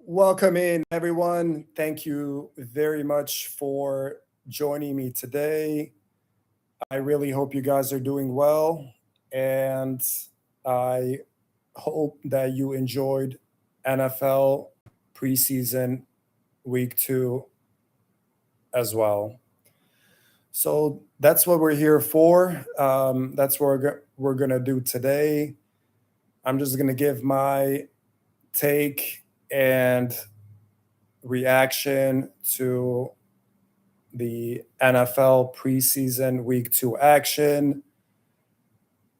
Welcome in, everyone. Thank you very much for joining me today. I really hope you guys are doing well, and I hope that you enjoyed NFL preseason week two as well. So that's what we're here for. That's what we're going to do today. I'm just going to give my take and reaction to the NFL preseason week two action,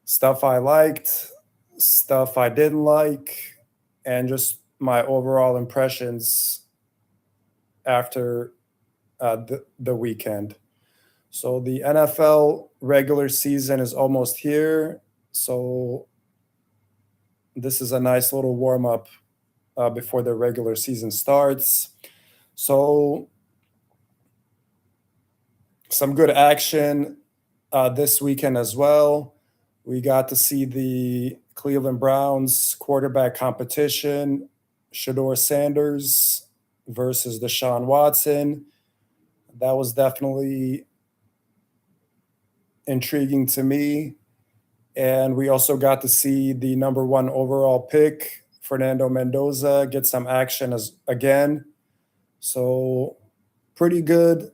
stuff I liked, stuff I didn't like, and just my overall impressions after the weekend. So the NFL regular season is almost here. So this is a nice little warm up before the regular season starts. So some good action this weekend as well. We got to see the Cleveland Browns quarterback competition, Shador Sanders versus Deshaun Watson. That was definitely intriguing to me. And we also got to see the number one overall pick, Fernando Mendoza, get some action again. So pretty good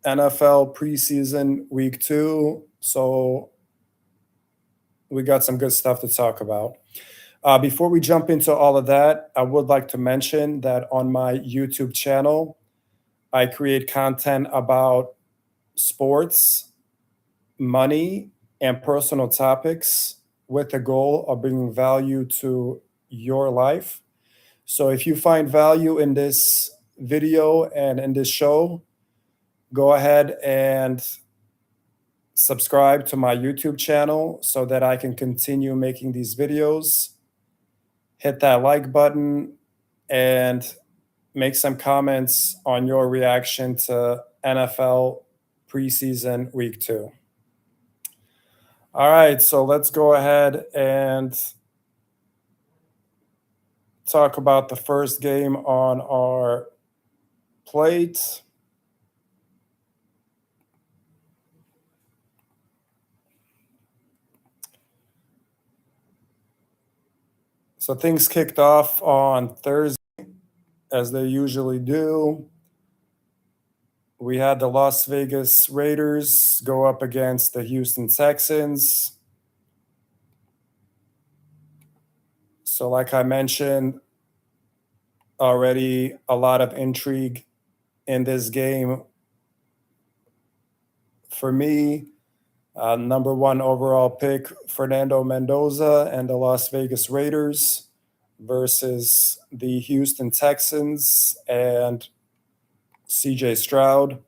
NFL preseason week two. So we got some good stuff to talk about. Before we jump into all of that, I would like to mention that on my YouTube channel, I create content about sports, money, and personal topics with the goal of bringing value to your life. So if you find value in this video and in this show, go ahead and subscribe to my YouTube channel so that I can continue making these videos. Hit that like button and make some comments on your reaction to NFL preseason week two. All right, so let's go ahead and talk about the first game on our plate. So things kicked off on Thursday, as they usually do. We had the Las Vegas Raiders go up against the Houston Texans. So like I mentioned already, a lot of intrigue in this game. For me, number one overall pick, Fernando Mendoza and the Las Vegas Raiders versus the Houston Texans and CJ Stroud,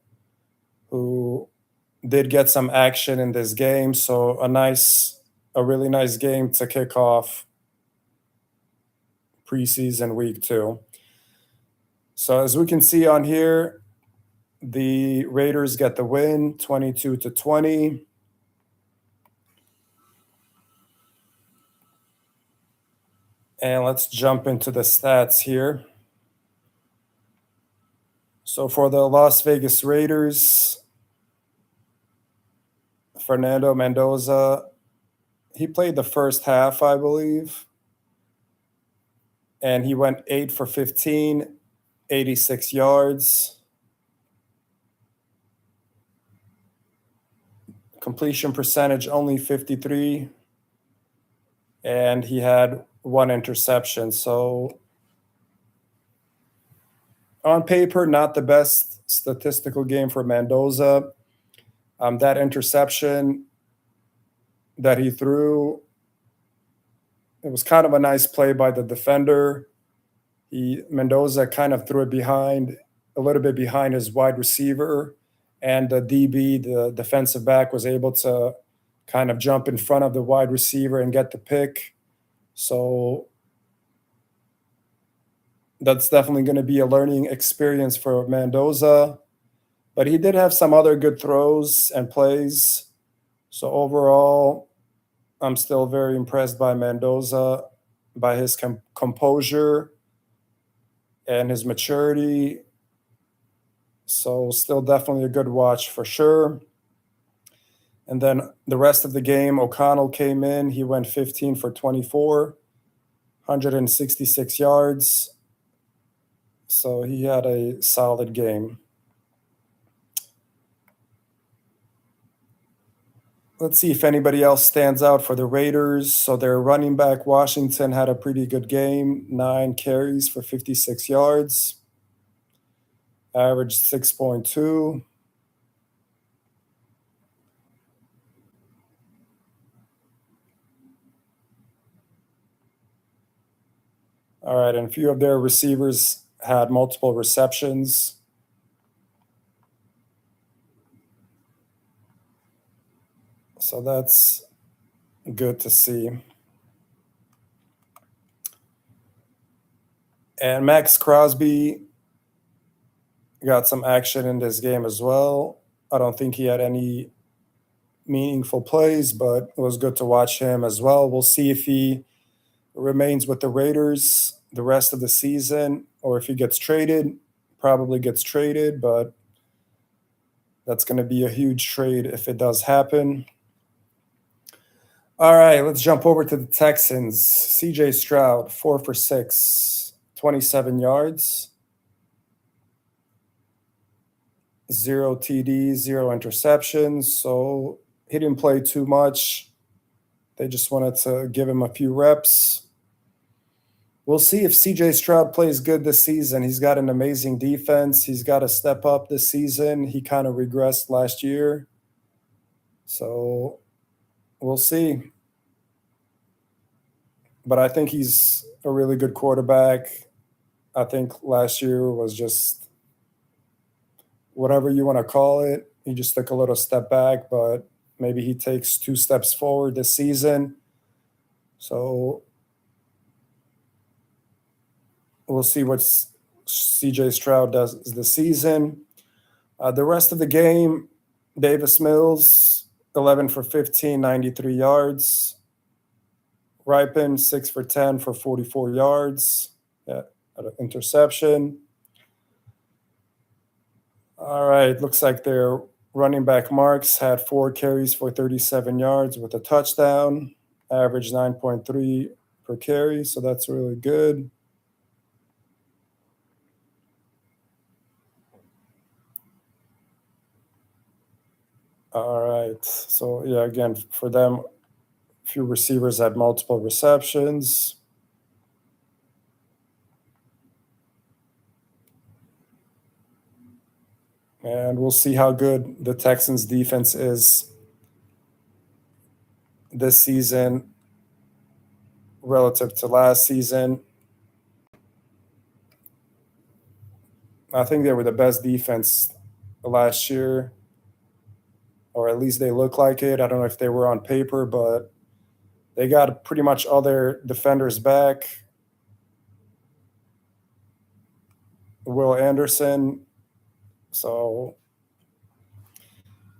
who did get some action in this game. So a really nice game to kick off preseason week two. So as we can see on here, the Raiders get the win 22-20. And let's jump into the stats here. So for the Las Vegas Raiders, Fernando Mendoza, he played the first half, I believe. And he went 8 for 15, 86 yards. Completion percentage only 53. And he had one interception. So on paper, not the best statistical game for Mendoza. That interception that he threw, it was kind of a nice play by the defender. Mendoza kind of threw it a little bit behind his wide receiver, and the DB, the defensive back, was able to kind of jump in front of the wide receiver and get the pick. So that's definitely going to be a learning experience for Mendoza. But he did have some other good throws and plays. So overall, I'm still very impressed by Mendoza, by his composure, and his maturity. So still definitely a good watch for sure. And then the rest of the game, O'Connell came in. He went 15 for 24, 166 yards. So he had a solid game. Let's see if anybody else stands out for the Raiders. So their running back, Washington, had a pretty good game, 9 carries for 56 yards, averaged 6.2. All right, and a few of their receivers had multiple receptions. So that's good to see. And Max Crosby got some action in this game as well. I don't think he had any meaningful plays, but it was good to watch him as well. We'll see if he remains with the Raiders the rest of the season or if he gets traded. Probably gets traded, but that's going to be a huge trade if it does happen. All right, let's jump over to the Texans. CJ Stroud, 4 for 6, 27 yards, 0 TDs, 0 interceptions. So he didn't play too much. They just wanted to give him a few reps. We'll see if CJ Stroud plays good this season. He's got an amazing defense. He's got to step up this season. He kind of regressed last year. So we'll see. But I think he's a really good quarterback. I think last year was just whatever you want to call it. He just took a little step back, but maybe he takes 2 steps forward this season. So we'll see what CJ Stroud does this season. The rest of the game, Davis Mills, 11 for 15, 93 yards. Ripon, 6 for 10 for 44 yards. Yeah, an interception. All right, looks like their running back Marks had 4 carries for 37 yards with a touchdown, average 9.3 per carry, so that's really good. All right, so yeah, again, for them, a few receivers had multiple receptions. And we'll see how good the Texans defense is this season relative to last season. I think they were the best defense last year, or at least they look like it. I don't know if they were on paper, but they got pretty much all their defenders back. Will Anderson. So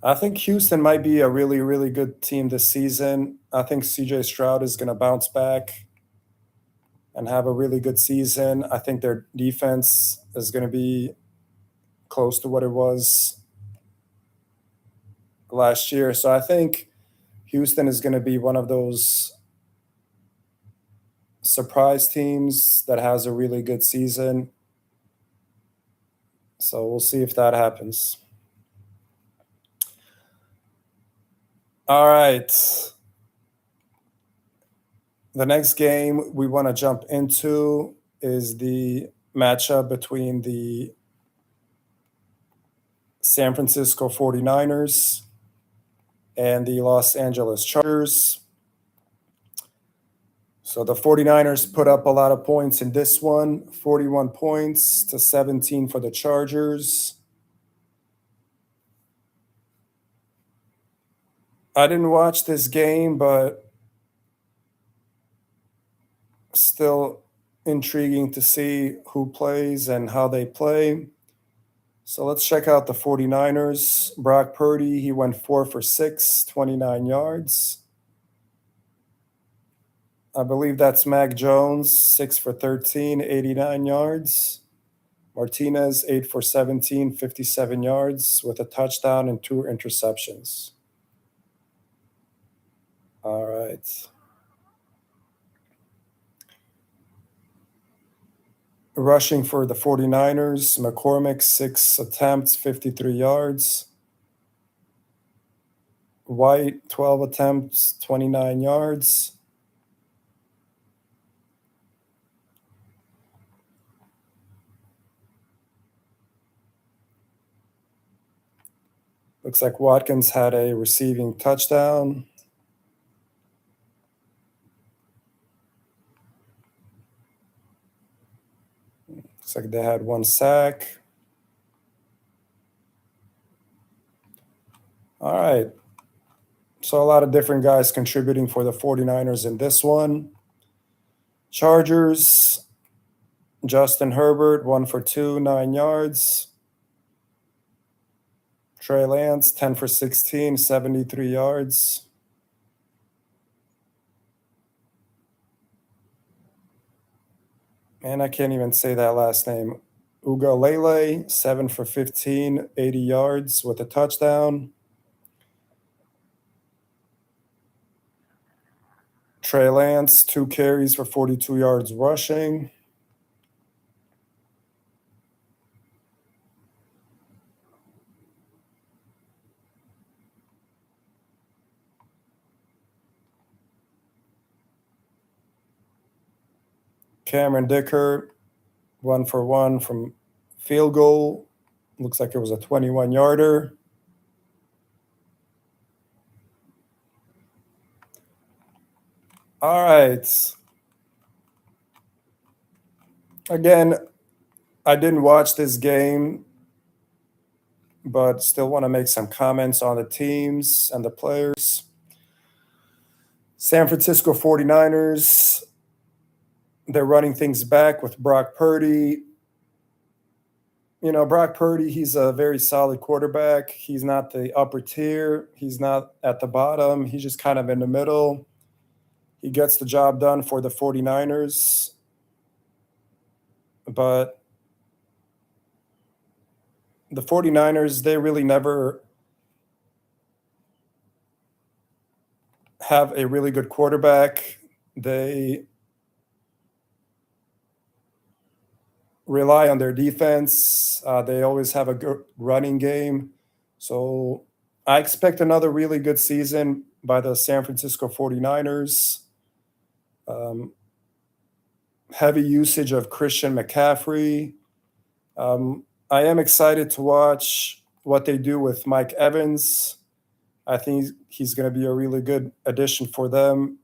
I think Houston might be a really, really good team this season. I think CJ Stroud is going to bounce back and have a really good season. I think their defense is going to be close to what it was last year. So I think Houston is going to be one of those surprise teams that has a really good season. So we'll see if that happens. All right. The next game we want to jump into is the matchup between the San Francisco 49ers and the Los Angeles Chargers. So the 49ers put up a lot of points in this one, 41 points to 17 for the Chargers. I didn't watch this game, but still intriguing to see who plays and how they play. So let's check out the 49ers. Brock Purdy, he went 4 for 6, 29 yards. I believe that's Mac Jones, 6 for 13, 89 yards. Martinez, 8 for 17, 57 yards with a touchdown and 2 interceptions. All right. Rushing for the 49ers, McCormick, 6 attempts, 53 yards. White, 12 attempts, 29 yards. Looks like Watkins had a receiving touchdown. Looks like they had 1 sack. All right. So a lot of different guys contributing for the 49ers in this one. Chargers, Justin Herbert, 1 for 2, 9 yards. Trey Lance, 10 for 16, 73 yards. And I can't even say that last name. Ugalele, 7 for 15, 80 yards with a touchdown. Trey Lance, 2 carries for 42 yards rushing. Cameron Dicker, 1 for 1 from field goal. Looks like it was a 21-yarder. All right. Again, I didn't watch this game, but still want to make some comments on the teams and the players. San Francisco 49ers, they're running things back with Brock Purdy. You know, Brock Purdy, he's a very solid quarterback. He's not the upper tier. He's not at the bottom. He's just kind of in the middle. He gets the job done for the 49ers. But the 49ers, they really never have a really good quarterback. They rely on their defense. They always have a good running game. So I expect another really good season by the San Francisco 49ers. Heavy usage of Christian McCaffrey. I am excited to watch what they do with Mike Evans. I think he's going to be a really good addition for them.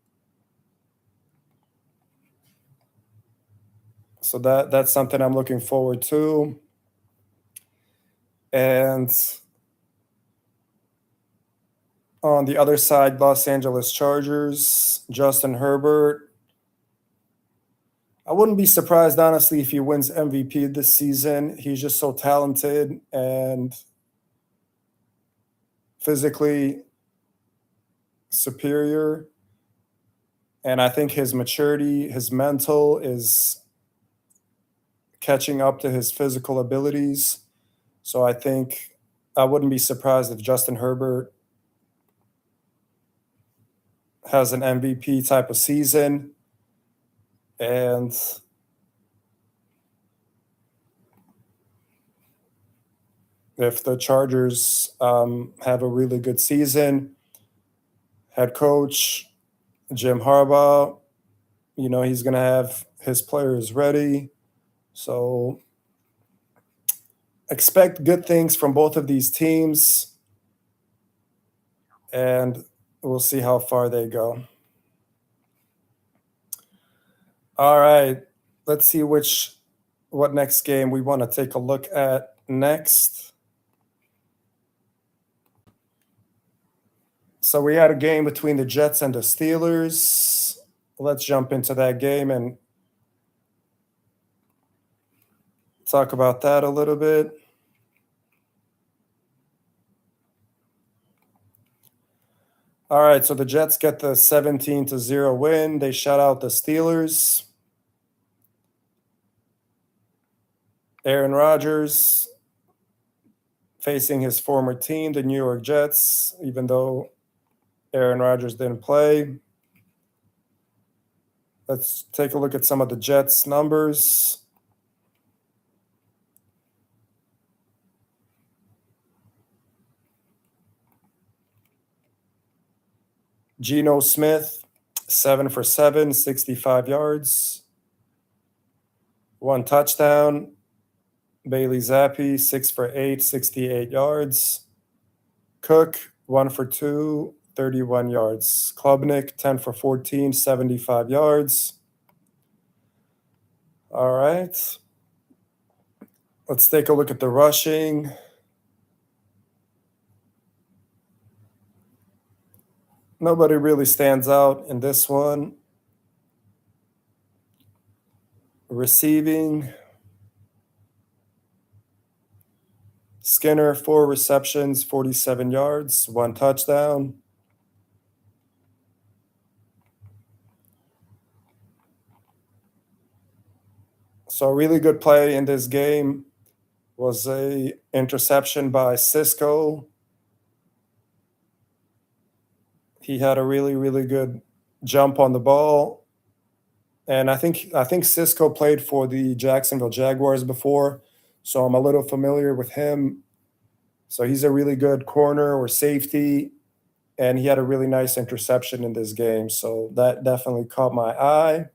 So that's something I'm looking forward to. And on the other side, Los Angeles Chargers, Justin Herbert. I wouldn't be surprised, honestly, if he wins MVP this season. He's just so talented and physically superior. And I think his maturity, his mental is catching up to his physical abilities. So I think I wouldn't be surprised if Justin Herbert has an MVP type of season. And if the Chargers have a really good season, head coach Jim Harbaugh, you know, he's going to have his players ready. So expect good things from both of these teams, and we'll see how far they go. All right, let's see what next game we want to take a look at next. So we had a game between the Jets and the Steelers. Let's jump into that game and talk about that a little bit. All right, so the Jets get the 17-0 win. They shut out the Steelers. Aaron Rodgers facing his former team, the New York Jets, even though Aaron Rodgers didn't play. Let's take a look at some of the Jets' numbers. Geno Smith, 7 for 7, 65 yards, 1 touchdown. Bailey Zappi, 6 for 8, 68 yards. Cook, 1 for 2, 31 yards. Klubnik, 10 for 14, 75 yards. All right. Let's take a look at the rushing. Nobody really stands out in this one. Receiving. Skinner, 4 receptions, 47 yards, 1 touchdown. So a really good play in this game was a interception by Cisco. He had a really, really good jump on the ball. And I think Cisco played for the Jacksonville Jaguars before, so I'm a little familiar with him. So he's a really good corner or safety, and he had a really nice interception in this game. So that definitely caught my eye.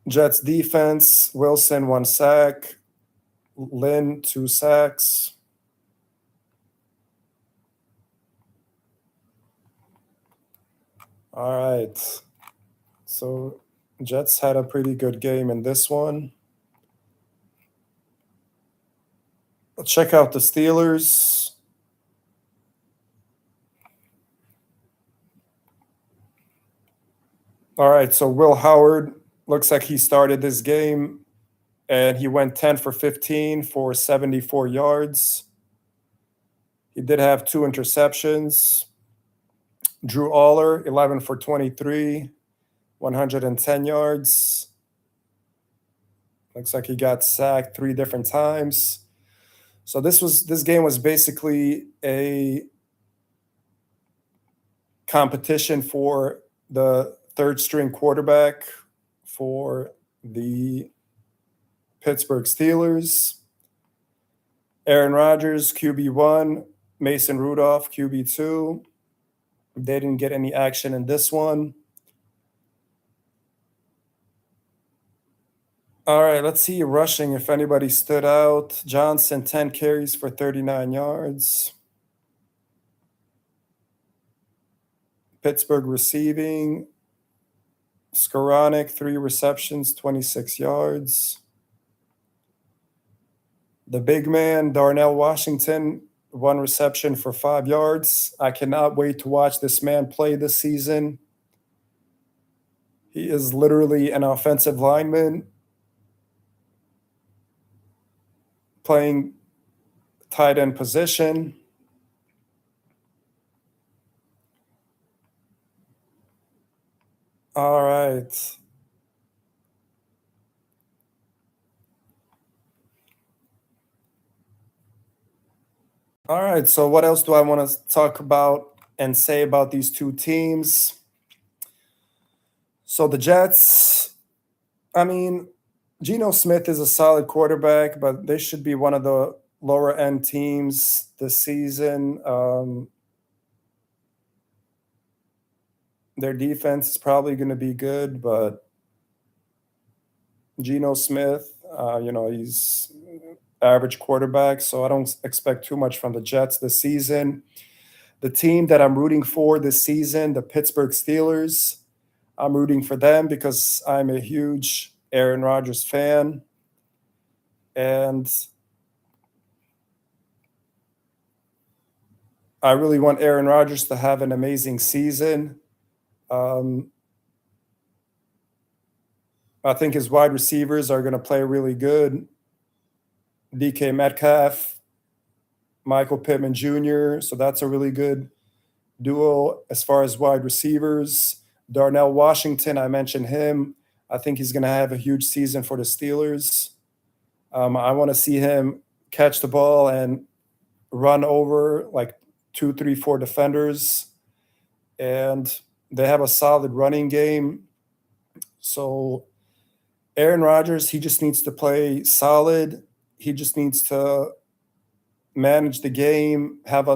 Jets defense, Wilson 1 sack, Lynn 2 sacks. All right. So Jets had a pretty good game in this one. Let's check out the Steelers. All right, so Will Howard looks like he started this game, and he went 10 for 15 for 74 yards. He did have 2 interceptions. Drew Aller, 11 for 23, 110 yards. Looks like he got sacked 3 different times. So this game was basically a competition for the third string quarterback for the Pittsburgh Steelers. Aaron Rodgers, QB1, Mason Rudolph, QB2. They didn't get any action in this one. All right, let's see rushing if anybody stood out. Johnson, 10 carries for 39 yards. Pittsburgh receiving. Skoranek, 3 receptions, 26 yards. The big man, Darnell Washington, 1 reception for 5 yards. I cannot wait to watch this man play this season. He is literally an offensive lineman playing tight end position. All right. All right, so what else do I want to talk about and say about these two teams? So the Jets, I mean, Geno Smith is a solid quarterback, but they should be one of the lower end teams this season. Their defense is probably going to be good, but Geno Smith, he's average quarterback, so I don't expect too much from the Jets this season. The team that I'm rooting for this season, the Pittsburgh Steelers, I'm rooting for them because I'm a huge Aaron Rodgers fan. And I really want Aaron Rodgers to have an amazing season. I think his wide receivers are going to play really good. DK Metcalf, Michael Pittman Jr., so that's a really good duo as far as wide receivers. Darnell Washington, I mentioned him. I think he's going to have a huge season for the Steelers. I want to see him catch the ball and run over like two, three, four defenders. And they have a solid running game. So Aaron Rodgers, he just needs to play solid. He just needs to manage the game, have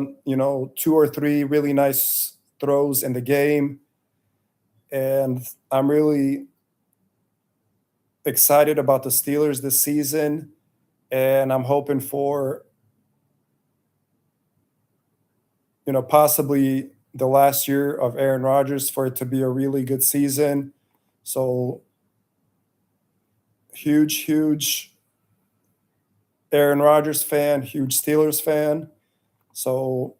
two or three really nice throws in the game. And I'm really excited about the Steelers this season. And I'm hoping for, possibly the last year of Aaron Rodgers for it to be a really good season. So huge Aaron Rodgers fan, huge Steelers fan. So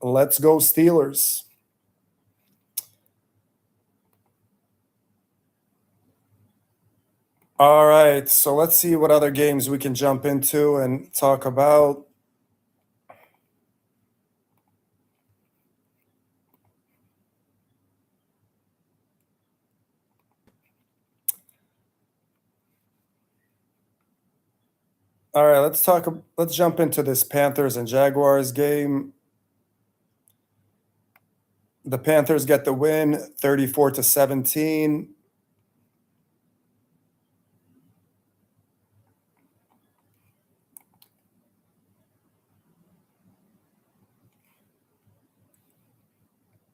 let's go Steelers. All right, so let's see what other games we can jump into and talk about. All right, let's jump into this Panthers and Jaguars game. The Panthers get the win 34-17.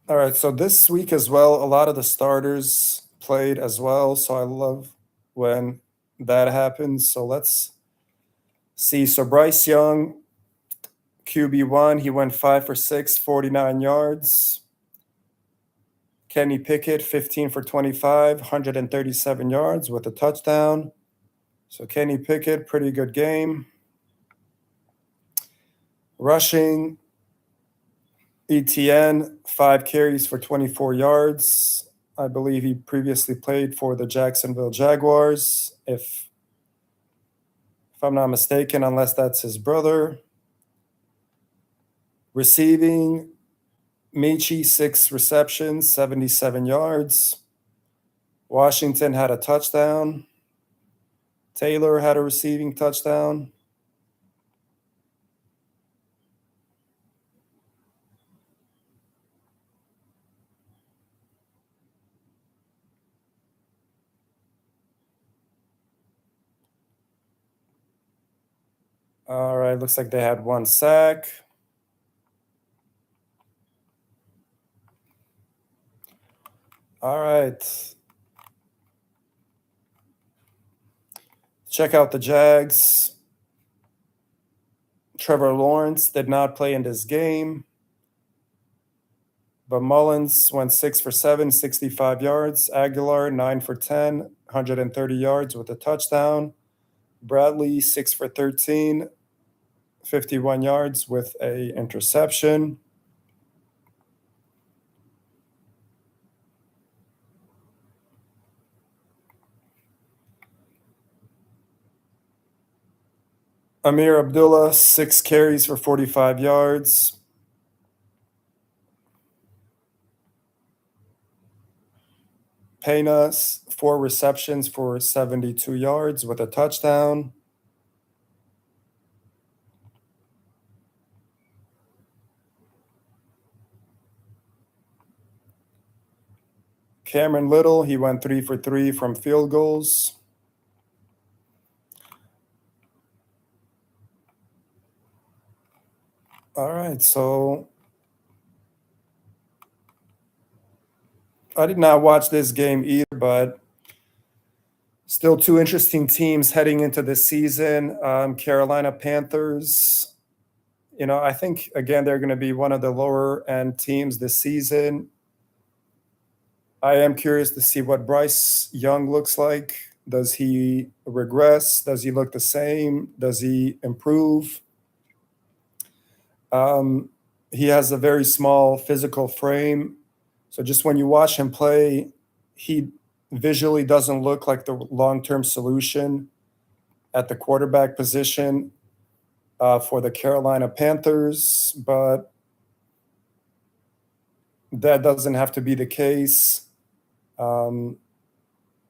All right, so this week as well, a lot of the starters played as well. So I love when that happens. So let's see. So Bryce Young, QB1, he went 5 for 6, 49 yards. Kenny Pickett, 15 for 25, 137 yards with a touchdown. So Kenny Pickett, pretty good game. Rushing, ETN, 5 carries for 24 yards. I believe he previously played for the Jacksonville Jaguars, if I'm not mistaken, unless that's his brother. Receiving, Michi, 6 receptions, 77 yards. Washington had a touchdown. Taylor had a receiving touchdown. All right, looks like they had 1 sack. All right. Check out the Jags. Trevor Lawrence did not play in this game, but Mullins went 6 for 7, 65 yards. Aguilar, 9 for 10, 130 yards with a touchdown. Bradley, 6 for 13, 51 yards with a interception. Amir Abdullah, 6 carries for 45 yards. Pena, 4 receptions for 72 yards with a touchdown. Cameron Little, he went 3 for 3 from field goals. All right, so I did not watch this game either, but still 2 interesting teams heading into this season. Carolina Panthers, I think, again, they're going to be one of the lower end teams this season. I am curious to see what Bryce Young looks like. Does he regress? Does he look the same? Does he improve? He has a very small physical frame. So just when you watch him play, he visually doesn't look like the long-term solution at the quarterback position for the Carolina Panthers, but that doesn't have to be the case.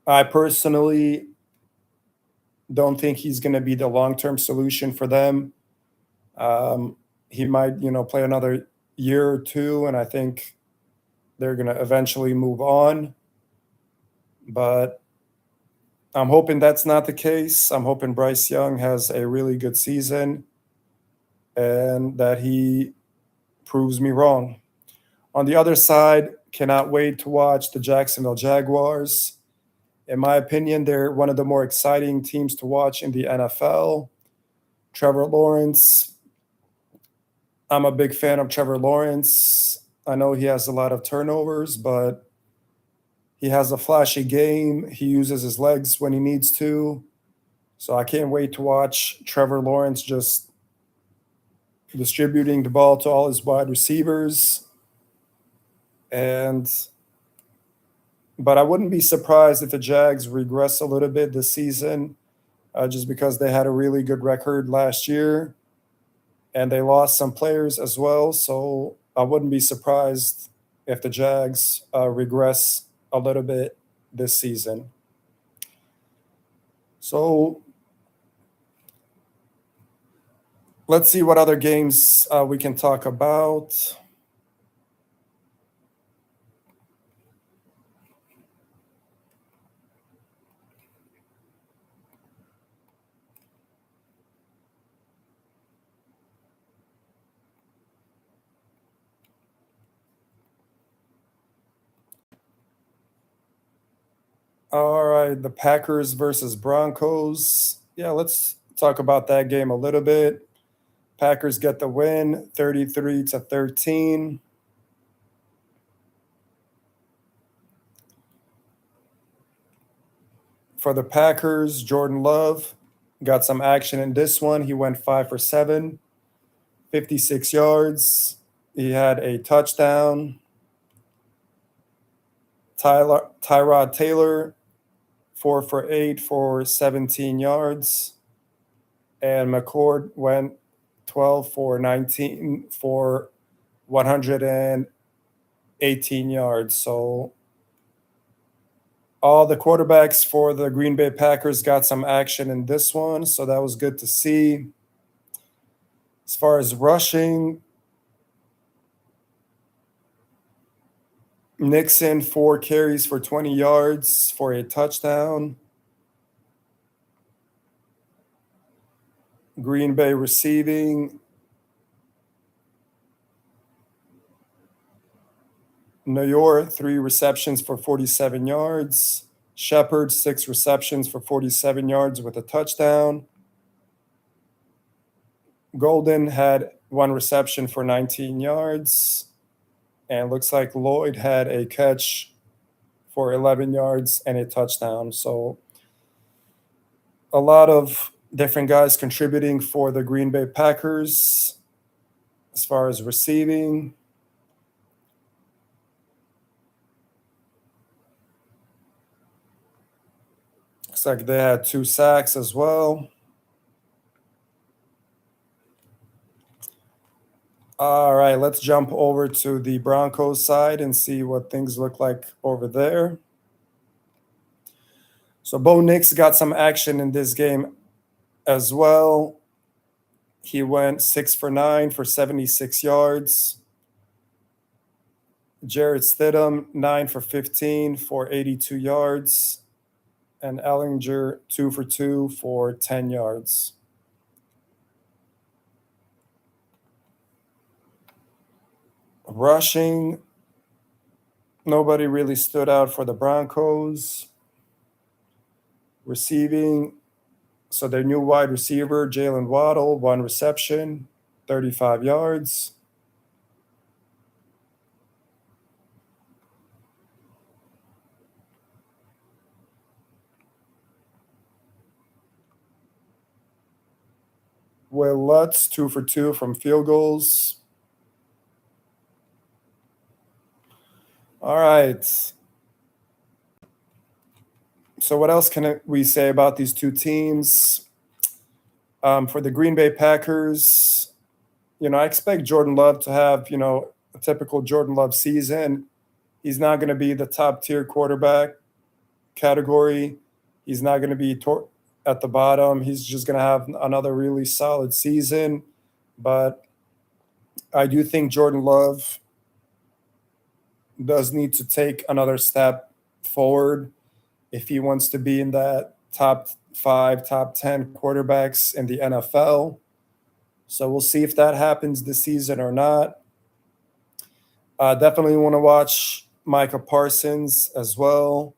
I personally don't think he's going to be the long-term solution for them. Um, he might, play another year or two, and I think they're going to eventually move on. But I'm hoping that's not the case. I'm hoping Bryce Young has a really good season and that he proves me wrong. On the other side, cannot wait to watch the Jacksonville Jaguars. In my opinion, they're one of the more exciting teams to watch in the NFL. Trevor Lawrence, I'm a big fan of Trevor Lawrence. I know he has a lot of turnovers, but he has a flashy game. He uses his legs when he needs to. So I can't wait to watch Trevor Lawrence just distributing the ball to all his wide receivers. But I wouldn't be surprised if the Jags regress a little bit this season, just because they had a really good record last year and they lost some players as well. So I wouldn't be surprised if the Jags regress a little bit this season. So let's see what other games we can talk about. All right, the Packers versus Broncos. Yeah, let's talk about that game a little bit. Packers get the win, 33-13. For the Packers, Jordan Love got some action in this one. He went 5 for 7, 56 yards. He had a touchdown. Tyrod Taylor, 4 for 8 for 17 yards. And McCord went 12 for 19 for 118 yards. So all the quarterbacks for the Green Bay Packers got some action in this one. So that was good to see. As far as rushing, Nixon, 4 carries for 20 yards for a touchdown. Green Bay receiving, Nayor, 3 receptions for 47 yards. Shepard, 6 receptions for 47 yards with a touchdown. Golden had 1 reception for 19 yards. And looks like Lloyd had a catch for 11 yards and a touchdown. So a lot of different guys contributing for the Green Bay Packers as far as receiving. Looks like they had 2 sacks as well. All right, let's jump over to the Broncos side and see what things look like over there. So Bo Nix got some action in this game as well. He went 6 for 9 for 76 yards. Jarrett Stidham, 9 for 15 for 82 yards. And Ellinger, 2 for 2 for 10 yards. Rushing, nobody really stood out for the Broncos. Receiving, so their new wide receiver, Jalen Waddle, 1 reception, 35 yards. Will Lutz, 2 for 2 from field goals. All right. So what else can we say about these two teams? For the Green Bay Packers, I expect Jordan Love to have, a typical Jordan Love season. He's not going to be the top tier quarterback, category. He's not going to be at the bottom. He's just going to have another really solid season. But I do think Jordan Love does need to take another step forward if he wants to be in that top 5, top 10 quarterbacks in the NFL. So we'll see if that happens this season or not. Definitely want to watch Micah Parsons as well.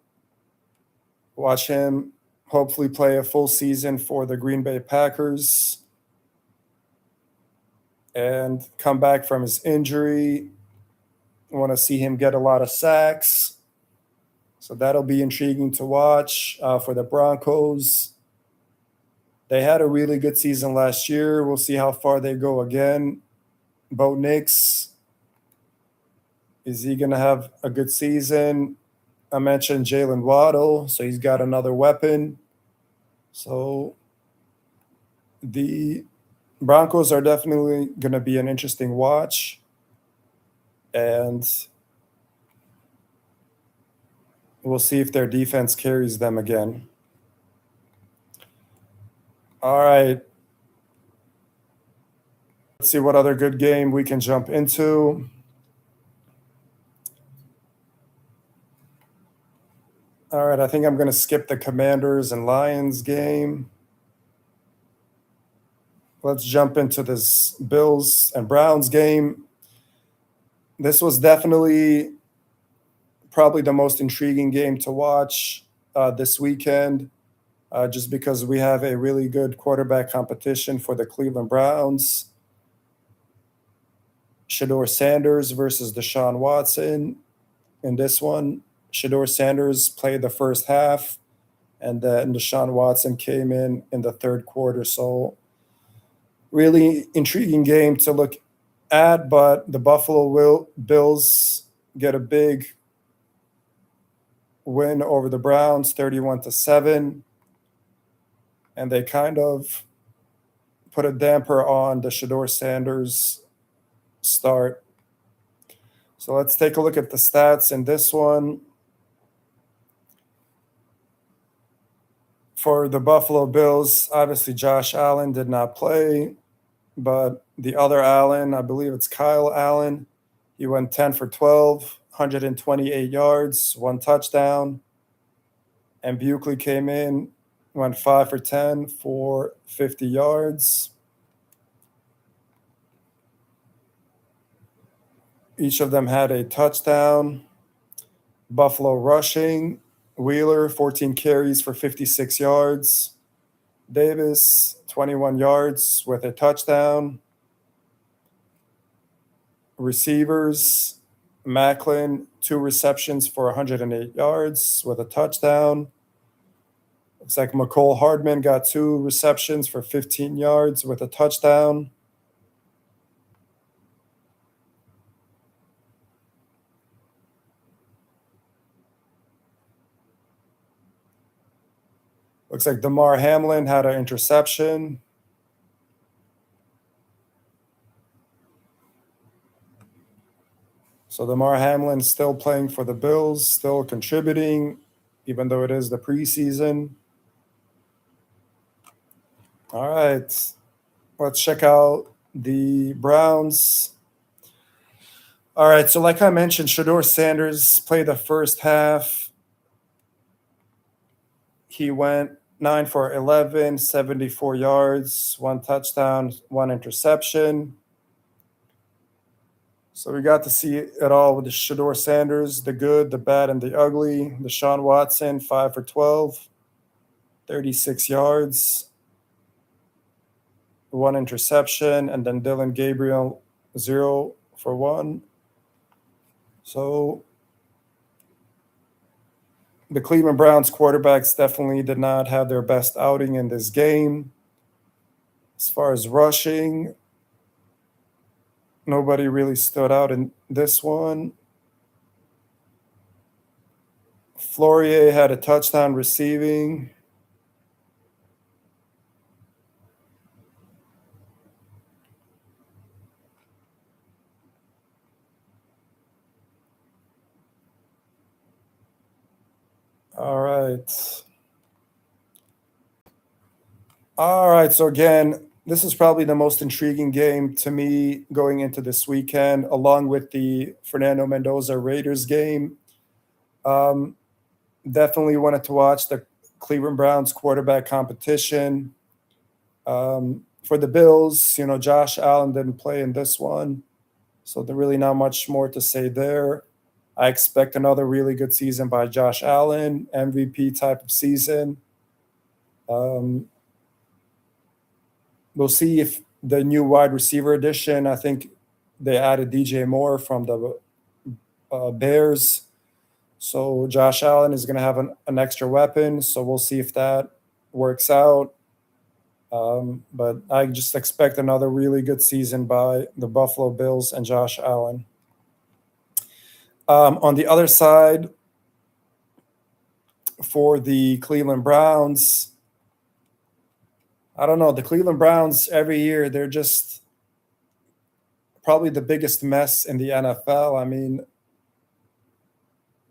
Watch him hopefully play a full season for the Green Bay Packers and come back from his injury. I want to see him get a lot of sacks. So that'll be intriguing to watch for the Broncos. They had a really good season last year. We'll see how far they go again. Bo Nix, is he going to have a good season? I mentioned Jalen Waddle, so he's got another weapon. So the Broncos are definitely going to be an interesting watch. And we'll see if their defense carries them again. All right. Let's see what other good game we can jump into. All right, I think I'm going to skip the Commanders and Lions game. Let's jump into this Bills and Browns game. This was definitely probably the most intriguing game to watch this weekend, just because we have a really good quarterback competition for the Cleveland Browns. Shedeur Sanders versus Deshaun Watson. In this one, Shedeur Sanders played the first half, and then Deshaun Watson came in the third quarter. So really intriguing game to look at, but the Buffalo Bills get a big win over the Browns, 31-7, and they kind of put a damper on the Shedeur Sanders start. So let's take a look at the stats in this one. For the Buffalo Bills, obviously Josh Allen did not play, but the other Allen, I believe it's Kyle Allen, he went 10 for 12, 128 yards, 1 touchdown. And Bukley came in, went 5 for 10 for 50 yards. Each of them had a touchdown. Buffalo rushing, Wheeler, 14 carries for 56 yards. Davis, 21 yards with a touchdown. Receivers, Macklin, 2 receptions for 108 yards with a touchdown. Looks like McCole Hardman got 2 receptions for 15 yards with a touchdown. Looks like Damar Hamlin had an interception. So Damar Hamlin still playing for the Bills, still contributing, even though it is the preseason. All right, let's check out the Browns. All right, so like I mentioned, Shedeur Sanders played the first half. He went 9 for 11, 74 yards, 1 touchdown, 1 interception. So we got to see it all with the Shedeur Sanders, the good, the bad, and the ugly. Deshaun Watson, 5 for 12, 36 yards, 1 interception, and then Dylan Gabriel, 0 for 1. So the Cleveland Browns quarterbacks definitely did not have their best outing in this game. As far as rushing, nobody really stood out in this one. Flourier had a touchdown receiving. All right. All right. So again, this is probably the most intriguing game to me going into this weekend, along with the Fernando Mendoza Raiders game. Um, Definitely wanted to watch the Cleveland Browns quarterback competition. For the Bills, Josh Allen didn't play in this one, so there's really not much more to say there. I expect another really good season by Josh Allen, MVP type of season. Um, we'll see if the new wide receiver addition, I think they added DJ Moore from the Bears. So Josh Allen is going to have an extra weapon. So we'll see if that works out. But I just expect another really good season by the Buffalo Bills and Josh Allen. On the other side, for the Cleveland Browns, I don't know. The Cleveland Browns every year, they're just probably the biggest mess in the NFL. I mean,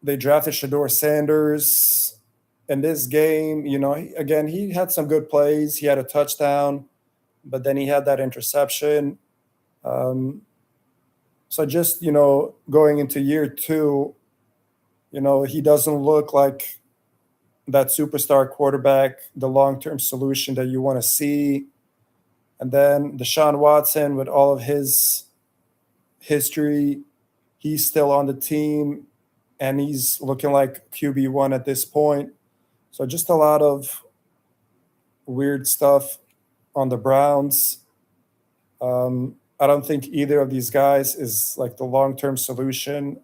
they drafted Shador Sanders in this game. Again, he had some good plays. He had a touchdown, but then he had that interception. So just, going into year two, he doesn't look like that superstar quarterback, the long-term solution that you want to see. And then Deshaun Watson, with all of his history, he's still on the team and he's looking like QB1 at this point. So just a lot of weird stuff on the Browns. I don't think either of these guys is like the long-term solution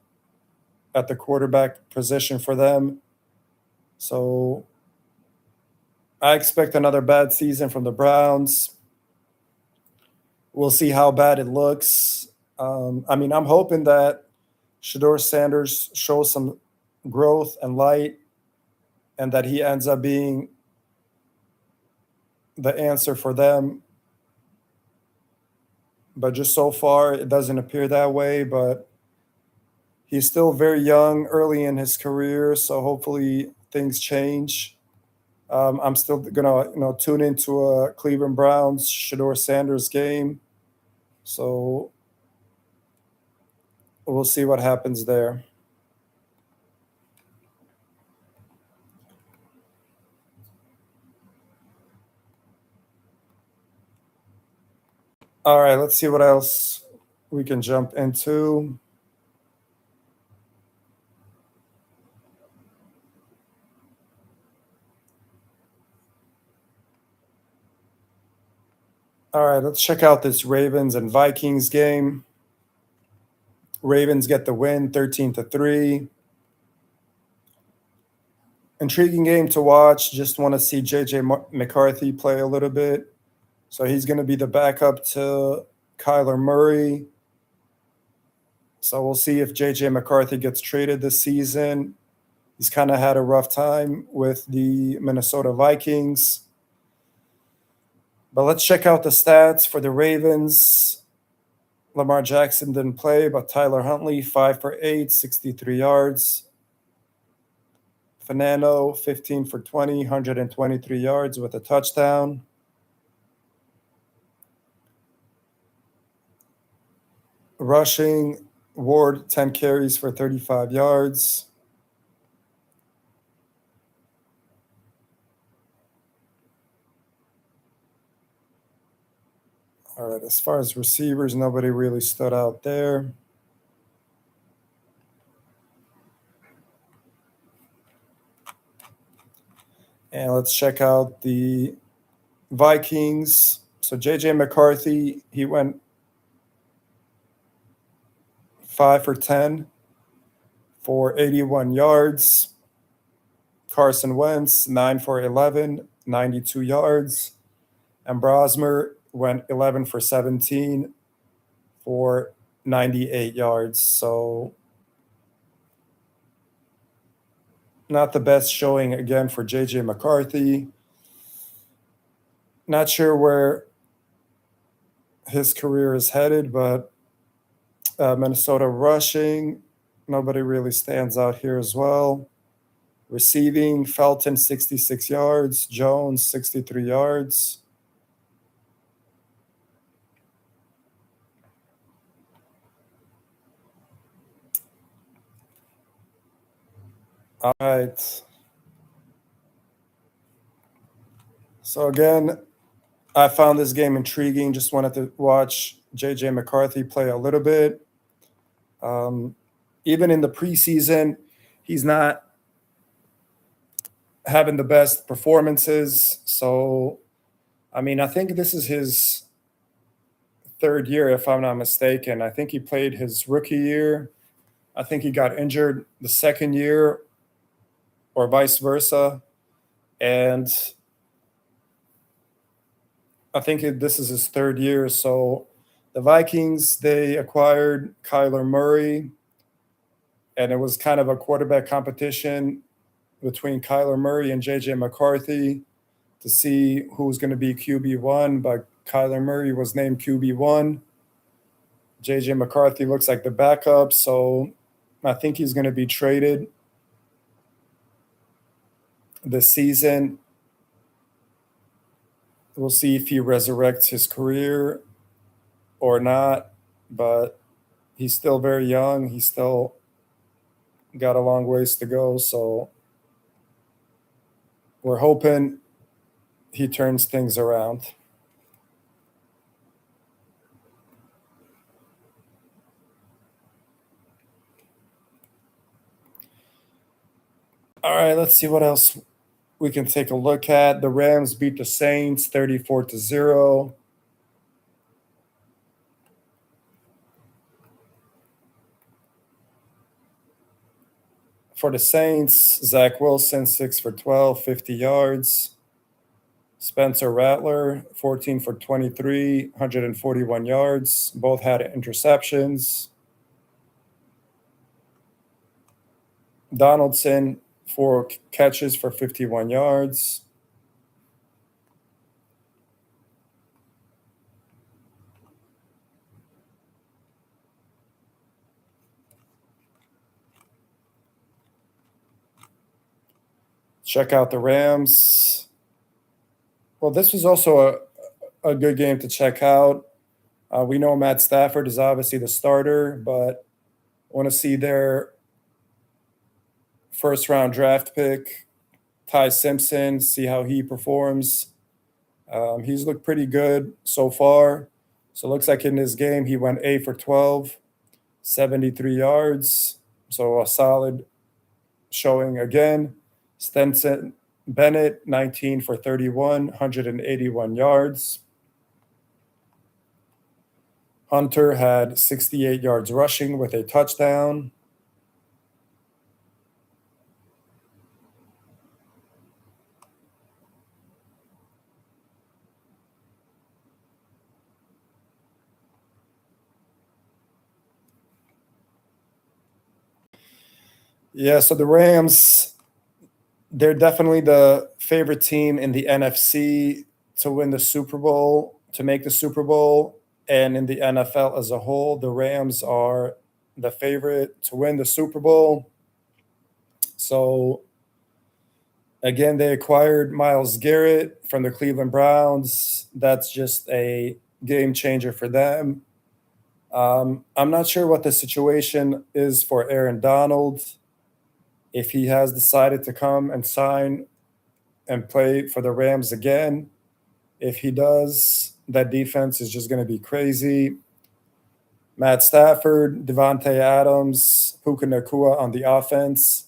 at the quarterback position for them. So I expect another bad season from the Browns. We'll see how bad it looks. I'm hoping that Shador Sanders shows some growth and light and that he ends up being the answer for them. But just so far, it doesn't appear that way. But he's still very young, early in his career, so hopefully things change. I'm still gonna tune into a Cleveland Browns Shador Sanders game. So we'll see what happens there. All right, let's see what else we can jump into. All right, let's check out this Ravens and Vikings game. Ravens get the win 13-3. Intriguing game to watch. Just want to see JJ McCarthy play a little bit. So he's going to be the backup to Kyler Murray. So we'll see if JJ McCarthy gets traded this season. He's kind of had a rough time with the Minnesota Vikings. But let's check out the stats for the Ravens. Lamar Jackson didn't play, but Tyler Huntley, 5 for 8, 63 yards. Fernando, 15 for 20, 123 yards with a touchdown. Rushing, Ward, 10 carries for 35 yards. All right, as far as receivers, nobody really stood out there. And let's check out the Vikings. So JJ McCarthy, he went 5 for 10 for 81 yards. Carson Wentz, 9 for 11, 92 yards. And Brosmer went 11 for 17 for 98 yards. So not the best showing again for JJ McCarthy. Not sure where his career is headed, but Minnesota rushing, nobody really stands out here as well. Receiving, Felton 66 yards, Jones 63 yards. All right. So again, I found this game intriguing. Just wanted to watch JJ McCarthy play a little bit. Even in the preseason, he's not having the best performances. So, I mean, I think this is his third year, if I'm not mistaken. I think he played his rookie year. I think he got injured the second year, or vice versa. And I think this is his third year. So the Vikings, they acquired Kyler Murray, and it was kind of a quarterback competition between Kyler Murray and JJ McCarthy to see who's going to be QB1, but Kyler Murray was named QB1. JJ McCarthy looks like the backup, so I think he's going to be traded this season. We'll see if he resurrects his career or not, but he's still very young. He's still got a long ways to go, so we're hoping he turns things around. All right, let's see what else we can take a look at. The Rams beat the Saints 34-0. For the Saints, Zach Wilson, 6 for 12, 50 yards. Spencer Rattler, 14 for 23, 141 yards. Both had interceptions. Donaldson, 4 catches for 51 yards. Check out the Rams. Well, this was also a good game to check out. We know Matt Stafford is obviously the starter, but I want to see their first-round draft pick, Ty Simpson, see how he performs. He's looked pretty good so far. So it looks like in this game he went 8 for 12, 73 yards. So a solid showing again. Stenson Bennett, 19 for 31, 181 yards. Hunter had 68 yards rushing with a touchdown. Yeah, so the Rams, they're definitely the favorite team in the NFC to win the Super Bowl, to make the Super Bowl. And in the NFL as a whole, the Rams are the favorite to win the Super Bowl. So, again, they acquired Myles Garrett from the Cleveland Browns. That's just a game changer for them. I'm not sure what the situation is for Aaron Donald, if he has decided to come and sign and play for the Rams again. If he does, that defense is just going to be crazy. Matt Stafford, Devontae Adams, Puka Nacua on the offense.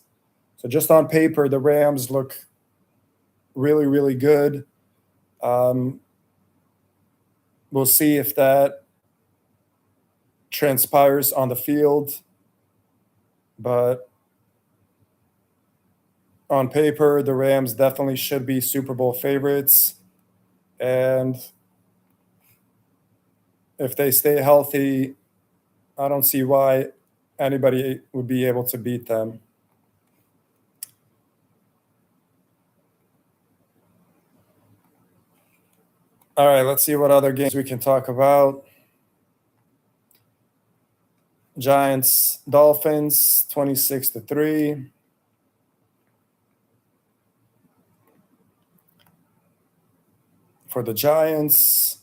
So just on paper, the Rams look really, really good. We'll see if that transpires on the field. But on paper, the Rams definitely should be Super Bowl favorites. And if they stay healthy, I don't see why anybody would be able to beat them. All right, let's see what other games we can talk about. Giants, Dolphins, 26-3. For the Giants,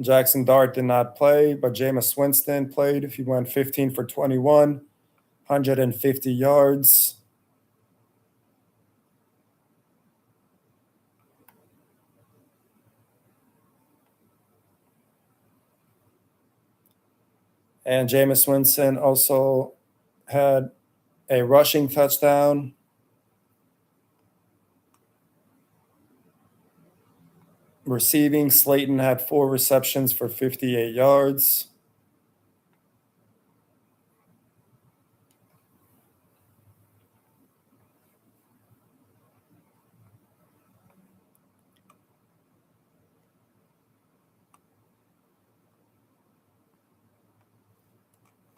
Jackson Dart did not play, but Jameis Winston played. He went 15 for 21, 150 yards. And Jameis Winston also had a rushing touchdown. Receiving, Slayton had 4 receptions for 58 yards.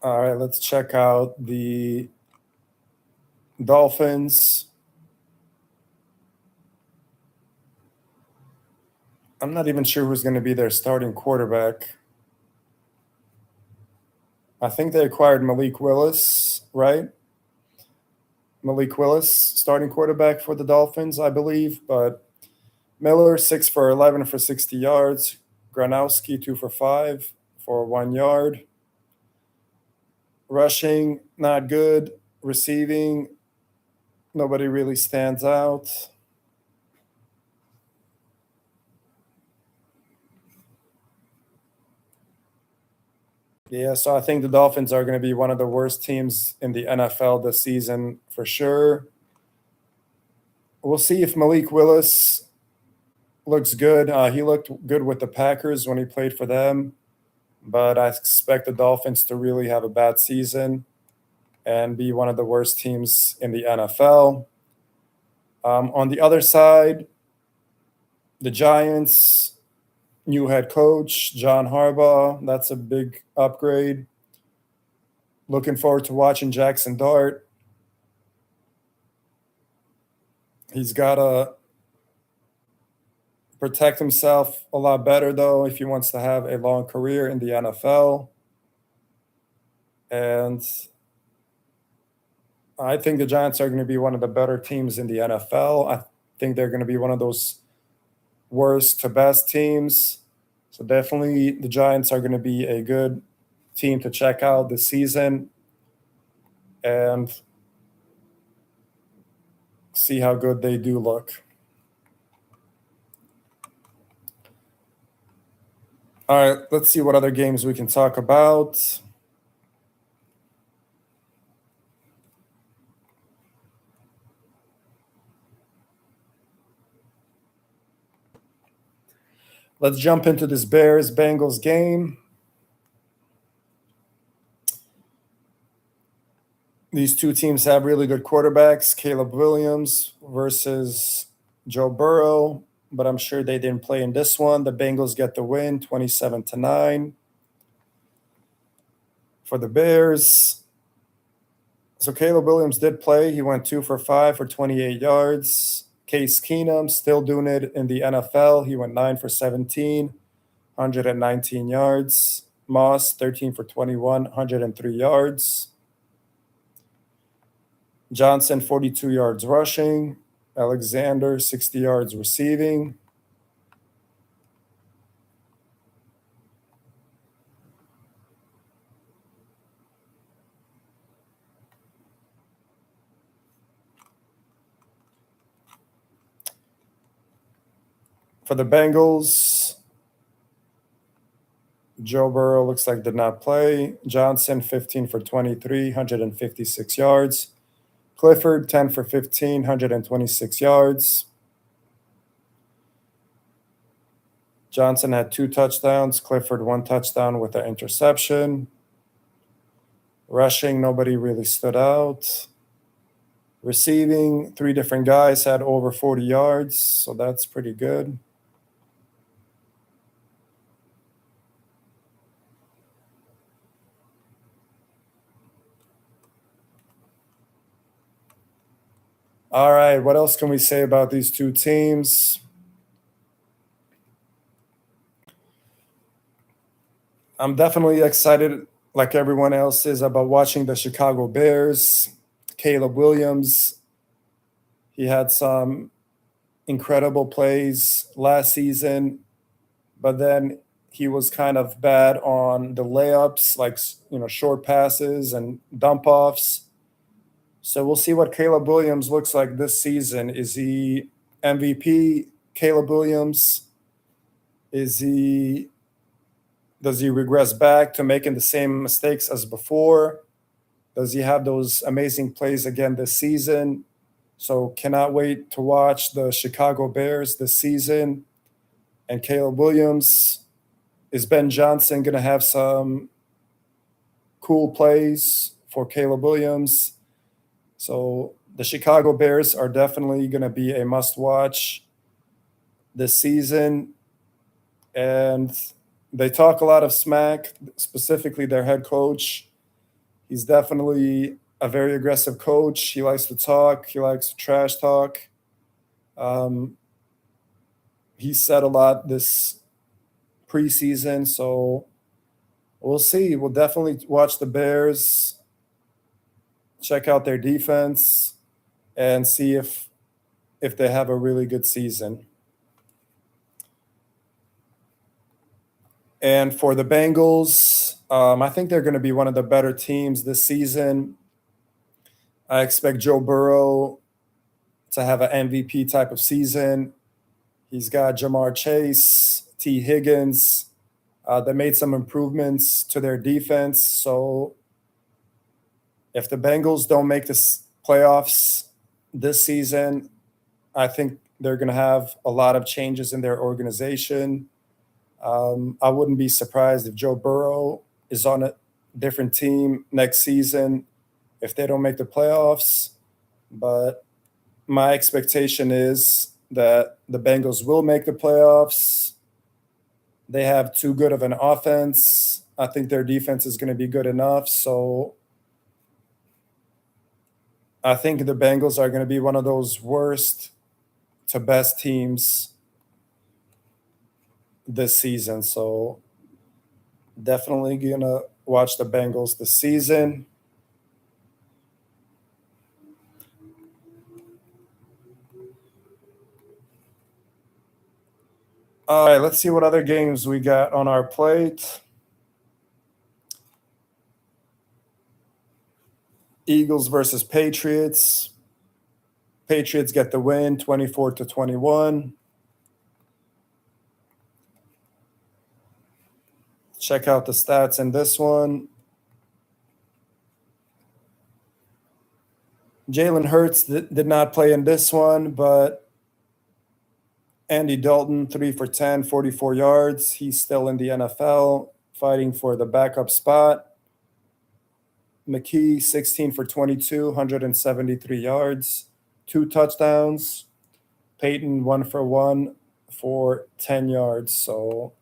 All right, let's check out the Dolphins. I'm not even sure who's going to be their starting quarterback. I think they acquired Malik Willis, right? Malik Willis, starting quarterback for the Dolphins, I believe. But Miller, 6 for 11 for 60 yards. Gronowski, 2 for 5 for 1 yard. Rushing, not good. Receiving, nobody really stands out. Yeah, so I think the Dolphins are going to be one of the worst teams in the NFL this season for sure. We'll see if Malik Willis looks good. He looked good with the Packers when he played for them, but I expect the Dolphins to really have a bad season and be one of the worst teams in the NFL. On the other side, the Giants, new head coach, John Harbaugh. That's a big upgrade. Looking forward to watching Jackson Dart. He's got to protect himself a lot better, though, if he wants to have a long career in the NFL. And I think the Giants are going to be one of the better teams in the NFL. I think they're going to be one of those worst to best teams. So definitely the Giants are going to be a good team to check out this season and see how good they do look. All right, let's see what other games we can talk about. Let's jump into this Bears-Bengals game. These two teams have really good quarterbacks, Caleb Williams versus Joe Burrow, but I'm sure they didn't play in this one. The Bengals get the win, 27-9 for the Bears. So Caleb Williams did play. He went 2 for 5 for 28 yards. Case Keenum still doing it in the NFL. He went 9 for 17, 119 yards. Moss, 13 for 21, 103 yards. Johnson, 42 yards rushing. Alexander, 60 yards receiving. For the Bengals, Joe Burrow looks like did not play. Johnson, 15 for 23, 156 yards. Clifford, 10 for 15, 126 yards. Johnson had 2 touchdowns. Clifford, 1 touchdown with an interception. Rushing, nobody really stood out. Receiving, 3 different guys had over 40 yards, so that's pretty good. All right, what else can we say about these two teams? I'm definitely excited, like everyone else is, about watching the Chicago Bears. Caleb Williams, he had some incredible plays last season, but then he was kind of bad on the layups, like short passes and dump offs. So we'll see what Caleb Williams looks like this season. Is he MVP Caleb Williams? Does he regress back to making the same mistakes as before? Does he have those amazing plays again this season? So cannot wait to watch the Chicago Bears this season. And Caleb Williams. Is Ben Johnson going to have some cool plays for Caleb Williams? So the Chicago Bears are definitely going to be a must-watch this season. And they talk a lot of smack, specifically their head coach. He's definitely a very aggressive coach. He likes to talk. He likes to trash talk. He said a lot this preseason, so we'll see. We'll definitely watch the Bears, check out their defense, and see if they have a really good season. And for the Bengals, I think they're going to be one of the better teams this season. I expect Joe Burrow to have an MVP type of season. He's got Jamar Chase, T. Higgins. They made some improvements to their defense. So if the Bengals don't make the playoffs this season, I think they're going to have a lot of changes in their organization. I wouldn't be surprised if Joe Burrow is on a different team next season if they don't make the playoffs. But my expectation is that the Bengals will make the playoffs. They have too good of an offense. I think their defense is going to be good enough. So I think the Bengals are going to be one of those worst to best teams this season. So definitely going to watch the Bengals this season. All right, let's see what other games we got on our plate. Eagles versus Patriots. Patriots get the win, 24-21. Check out the stats in this one. Jalen Hurts did not play in this one, but Andy Dalton, 3 for 10, 44 yards. He's still in the NFL, fighting for the backup spot. McKee, 16 for 22, 173 yards, 2 touchdowns. Peyton, 1 for 1 for 10 yards. So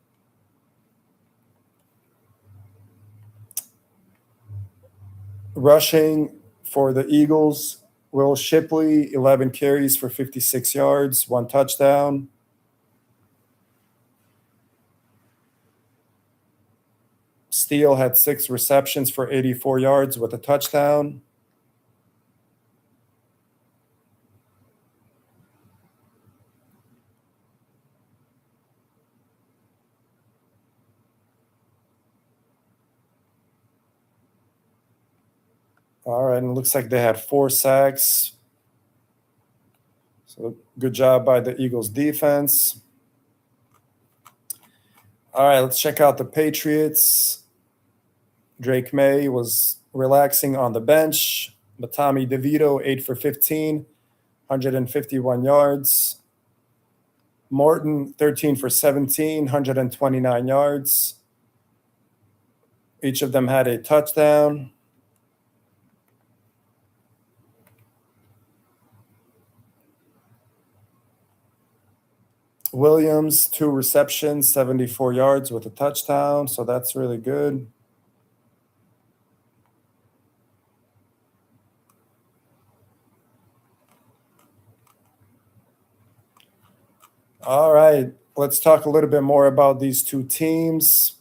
rushing for the Eagles, Will Shipley, 11 carries for 56 yards, 1 touchdown. Steele had 6 receptions for 84 yards with a touchdown. All right, and it looks like they had 4 sacks. So good job by the Eagles defense. All right, let's check out the Patriots. Drake May was relaxing on the bench. But Tommy DeVito, 8 for 15, 151 yards. Morton, 13 for 17, 129 yards. Each of them had a touchdown. Williams, 2 receptions, 74 yards with a touchdown. So that's really good. All right, let's talk a little bit more about these 2 teams.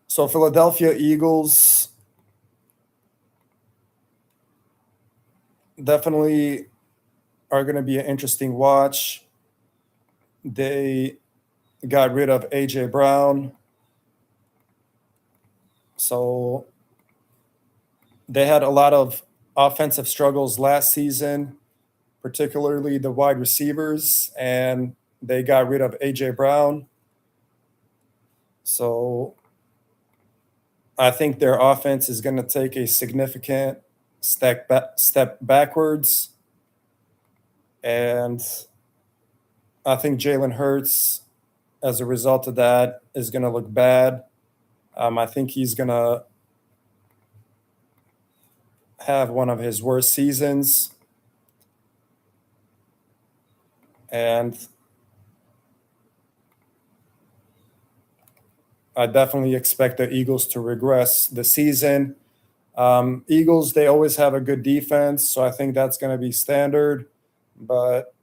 So Philadelphia Eagles definitely are going to be an interesting watch. They got rid of A.J. Brown. So they had a lot of offensive struggles last season, particularly the wide receivers, and they got rid of A.J. Brown. So I think their offense is going to take a significant step backwards. And I think Jalen Hurts, as a result of that, is going to look bad. I think he's going to have one of his worst seasons. And I definitely expect the Eagles to regress this season. Eagles, they always have a good defense, so I think that's going to be standard. But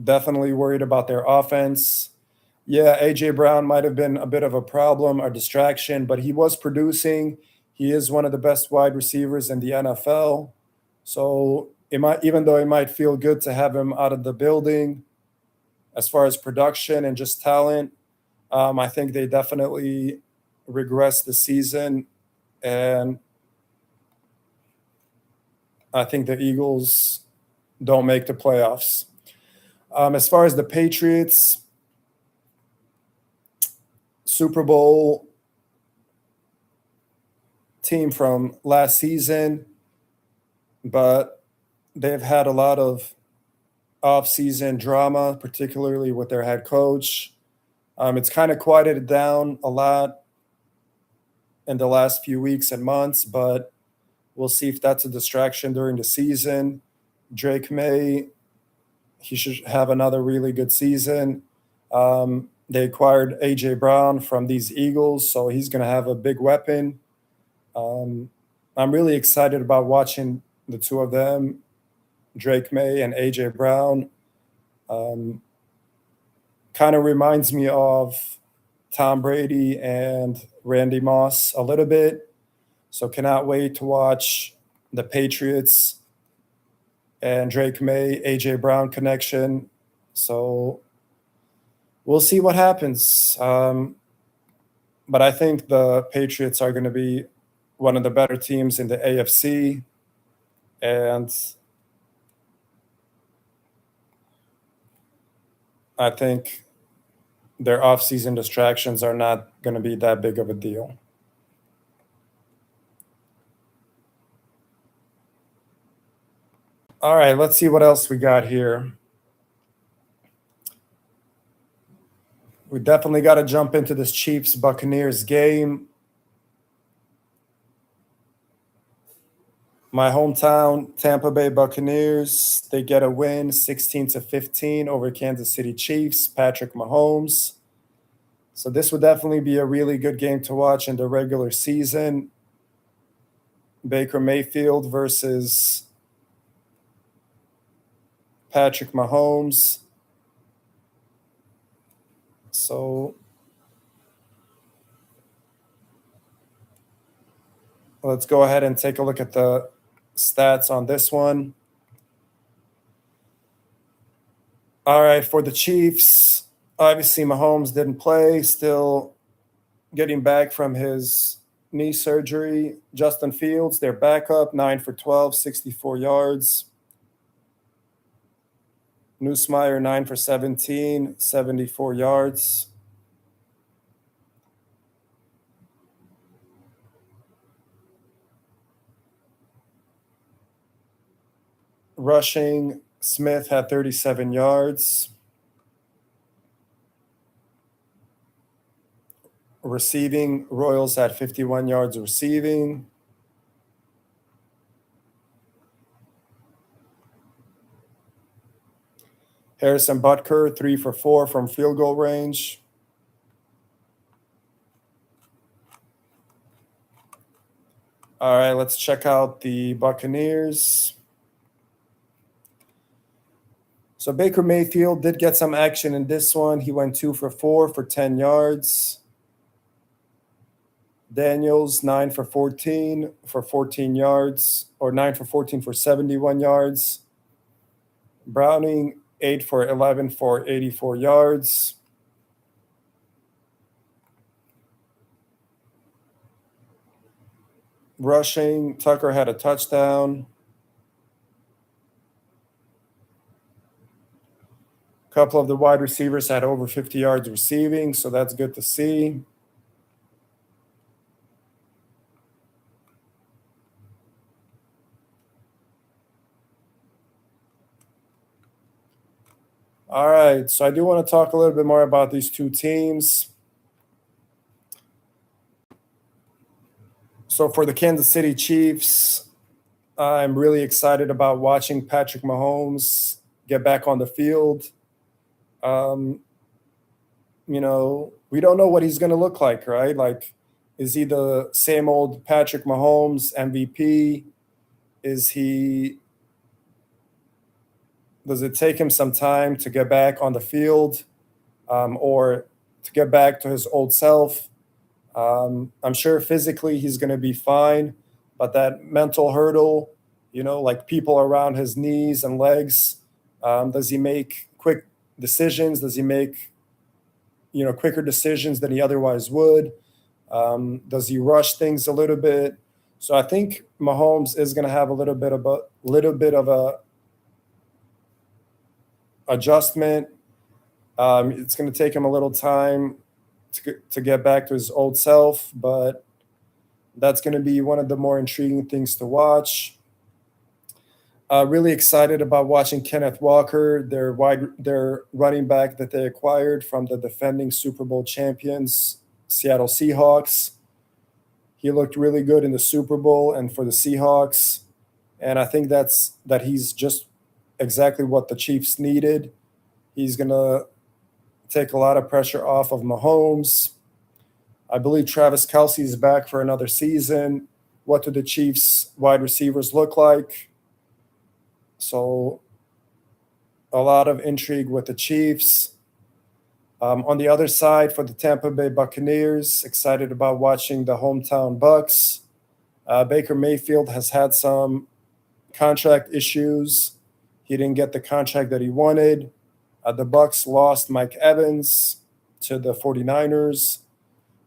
definitely worried about their offense. Yeah, A.J. Brown might have been a bit of a problem, a distraction, but he was producing. He is one of the best wide receivers in the NFL. So even though it might feel good to have him out of the building, as far as production and just talent, I think they definitely regress the season. And I think the Eagles don't make the playoffs. As far as the Patriots, Super Bowl team from last season, but they've had a lot of off-season drama, particularly with their head coach. It's kind of quieted down a lot in the last few weeks and months, but we'll see if that's a distraction during the season. Drake May, he should have another really good season. They acquired A.J. Brown from these Eagles, so he's going to have a big weapon. I'm really excited about watching the two of them, Drake May and A.J. Brown. Kind of reminds me of Tom Brady and Randy Moss a little bit. So cannot wait to watch the Patriots and Drake May, A.J. Brown connection. So we'll see what happens. But I think the Patriots are going to be one of the better teams in the AFC. And I think their offseason distractions are not going to be that big of a deal. All right, let's see what else we got here. We definitely got to jump into this Chiefs-Buccaneers game. My hometown, Tampa Bay Buccaneers, they get a win 16-15 over Kansas City Chiefs, Patrick Mahomes. So this would definitely be a really good game to watch in the regular season. Baker Mayfield versus Patrick Mahomes. So let's go ahead and take a look at the stats on this one. All right, for the Chiefs, obviously Mahomes didn't play, still getting back from his knee surgery. Justin Fields, their backup, 9 for 12, 64 yards. Nussmeier, 9 for 17, 74 yards. Rushing, Smith had 37 yards. Receiving, Royals had 51 yards receiving. Harrison Butker, 3 for 4 from field goal range. All right, let's check out the Buccaneers. So Baker Mayfield did get some action in this one. He went 2 for 4 for 10 yards. Daniels, 9 for 14 for 14 yards, or 9 for 14 for 71 yards. Browning, 8 for 11 for 84 yards. Rushing, Tucker had a touchdown. A couple of the wide receivers had over 50 yards receiving, so that's good to see. All right, so I do want to talk a little bit more about these two teams. So for the Kansas City Chiefs, I'm really excited about watching Patrick Mahomes get back on the field. We don't know what he's going to look like, right? Like, is he the same old Patrick Mahomes MVP? Does it take him some time to get back on the field, or to get back to his old self? I'm sure physically he's going to be fine, but that mental hurdle, like people around his knees and legs, does he make quick decisions? Does he make, quicker decisions than he otherwise would? Does he rush things a little bit? So I think Mahomes is going to have a little bit of a adjustment. It's going to take him a little time to get back to his old self, but that's going to be one of the more intriguing things to watch. Really excited about watching Kenneth Walker, their running back that they acquired from the defending Super Bowl champions, Seattle Seahawks. He looked really good in the Super Bowl and for the Seahawks, and I think that he's just exactly what the Chiefs needed. He's going to take a lot of pressure off of Mahomes. I believe Travis Kelce is back for another season. What do the Chiefs wide receivers look like? So a lot of intrigue with the Chiefs. On the other side, for the Tampa Bay Buccaneers, excited about watching the hometown Bucs. Baker Mayfield has had some contract issues. He didn't get the contract that he wanted. The Bucs lost Mike Evans to the 49ers.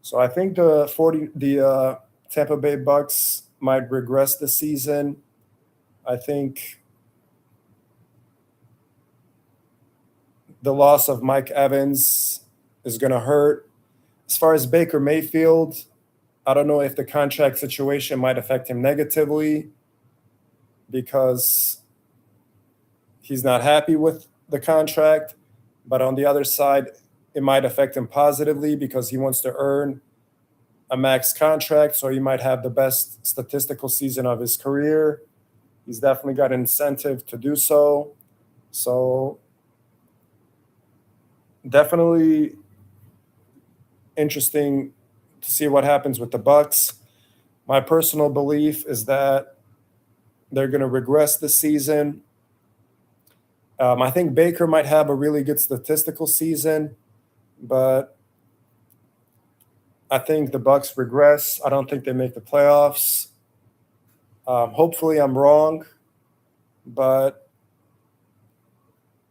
So I think the Tampa Bay Bucs might regress this season. I think the loss of Mike Evans is going to hurt. As far as Baker Mayfield, I don't know if the contract situation might affect him negatively because he's not happy with the contract. But on the other side, it might affect him positively because he wants to earn a max contract, so he might have the best statistical season of his career. He's definitely got an incentive to do so. So definitely interesting to see what happens with the Bucs. My personal belief is that they're going to regress this season. I think Baker might have a really good statistical season, but I think the Bucs regress. I don't think they make the playoffs. Hopefully I'm wrong, but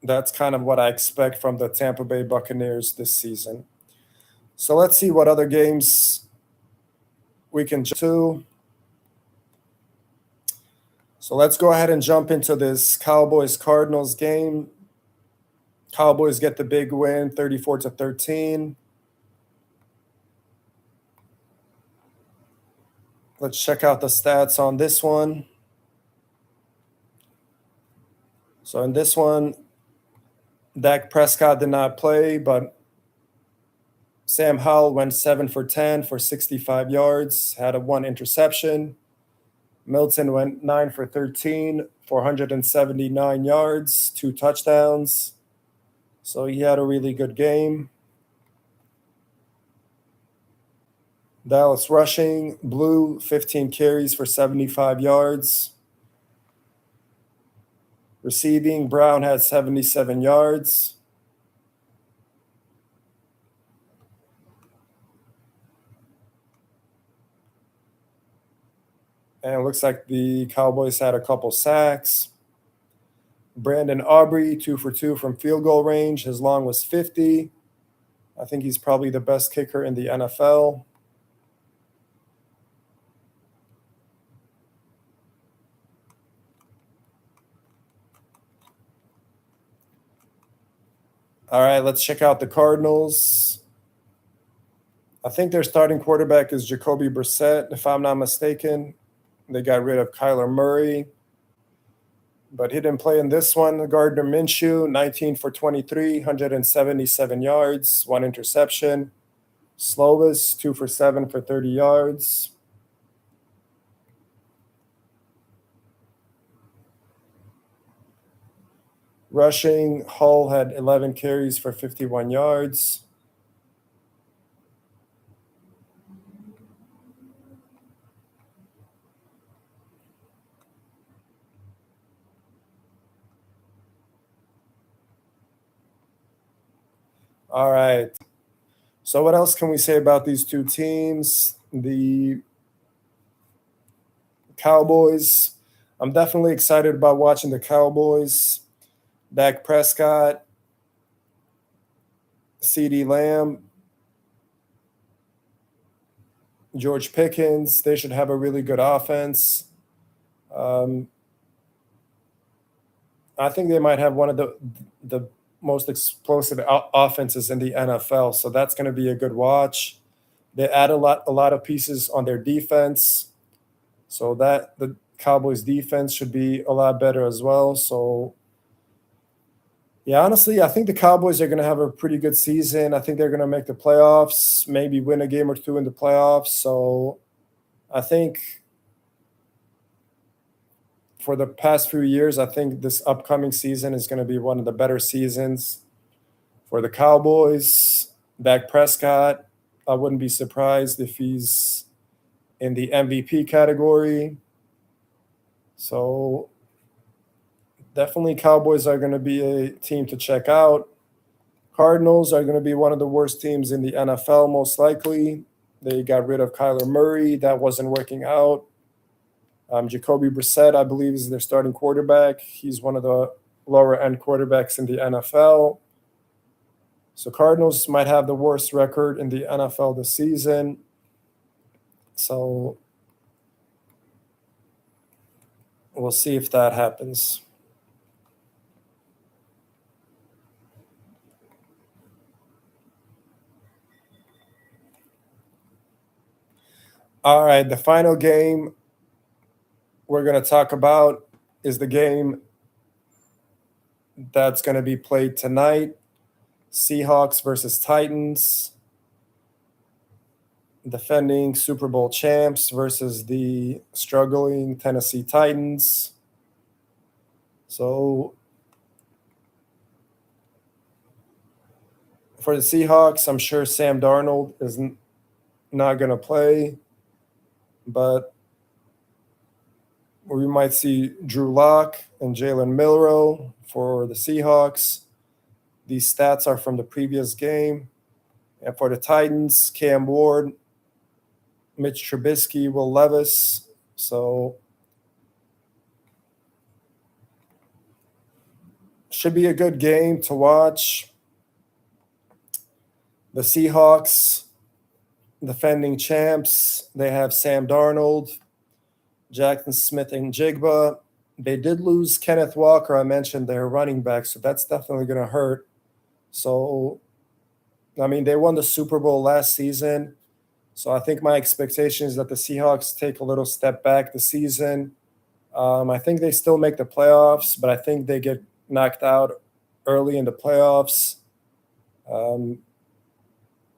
that's kind of what I expect from the Tampa Bay Buccaneers this season. So let's see what other games we can jump to. So let's go ahead and jump into this Cowboys-Cardinals game. Cowboys get the big win, 34-13. Let's check out the stats on this one. So in this one, Dak Prescott did not play, but Sam Howell went 7 for 10 for 65 yards, had one interception. Milton went 9 for 13 for 179 yards, 2 touchdowns. So he had a really good game. Dallas rushing, Blue, 15 carries for 75 yards. Receiving, Brown had 77 yards. And it looks like the Cowboys had a couple sacks. Brandon Aubrey, 2 for 2 from field goal range. His long was 50. I think he's probably the best kicker in the NFL. All right, let's check out the Cardinals. I think their starting quarterback is Jacoby Brissett, if I'm not mistaken. They got rid of Kyler Murray, but he didn't play in this one. Gardner Minshew, 19 for 23, 177 yards, 1 interception. Slovis, 2 for 7 for 30 yards. Rushing, Hull had 11 carries for 51 yards. All right. So what else can we say about these two teams? The Cowboys, I'm definitely excited about watching the Cowboys. Dak Prescott, CeeDee Lamb, George Pickens, they should have a really good offense. I think they might have one of the most explosive offenses in the NFL, so that's going to be a good watch. They add a lot of pieces on their defense, so that the Cowboys defense should be a lot better as well. So yeah, honestly, I think the Cowboys are going to have a pretty good season. I think they're going to make the playoffs, maybe win a game or two in the playoffs. So I think for the past few years, I think this upcoming season is going to be one of the better seasons for the Cowboys. Dak Prescott, I wouldn't be surprised if he's in the MVP category. So definitely Cowboys are going to be a team to check out. Cardinals are going to be one of the worst teams in the NFL, most likely. They got rid of Kyler Murray. That wasn't working out. Jacoby Brissett, I believe, is their starting quarterback. He's one of the lower-end quarterbacks in the NFL. So Cardinals might have the worst record in the NFL this season. So we'll see if that happens. All right, the final game we're going to talk about is the game that's going to be played tonight. Seahawks versus Titans. Defending Super Bowl champs versus the struggling Tennessee Titans. So for the Seahawks, I'm sure Sam Darnold is not going to play, but we might see Drew Lock and Jalen Milroe for the Seahawks. These stats are from the previous game. And for the Titans, Cam Ward, Mitch Trubisky, Will Levis. So should be a good game to watch. The Seahawks, defending champs, they have Sam Darnold, Jackson Smith and Jigba. They did lose Kenneth Walker. I mentioned their running back, so that's definitely going to hurt. So, I mean, they won the Super Bowl last season. So I think my expectation is that the Seahawks take a little step back this season. I think they still make the playoffs, but I think they get knocked out early in the playoffs.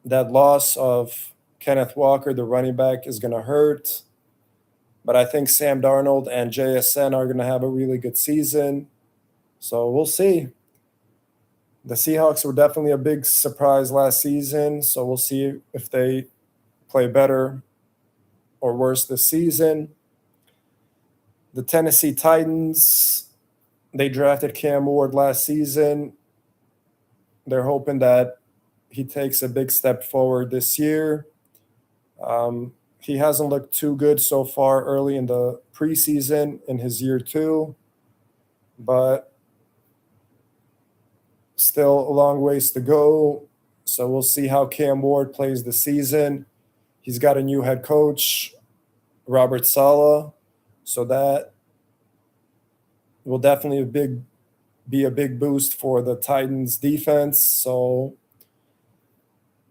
That loss of Kenneth Walker, the running back, is going to hurt. But I think Sam Darnold and JSN are going to have a really good season. So we'll see. The Seahawks were definitely a big surprise last season. So we'll see if they play better or worse this season. The Tennessee Titans, they drafted Cam Ward last season. They're hoping that he takes a big step forward this year. He hasn't looked too good so far early in the preseason in his year 2, but still a long ways to go. So we'll see how Cam Ward plays the season. He's got a new head coach, Robert Saleh, so that will definitely be a big boost for the Titans defense. So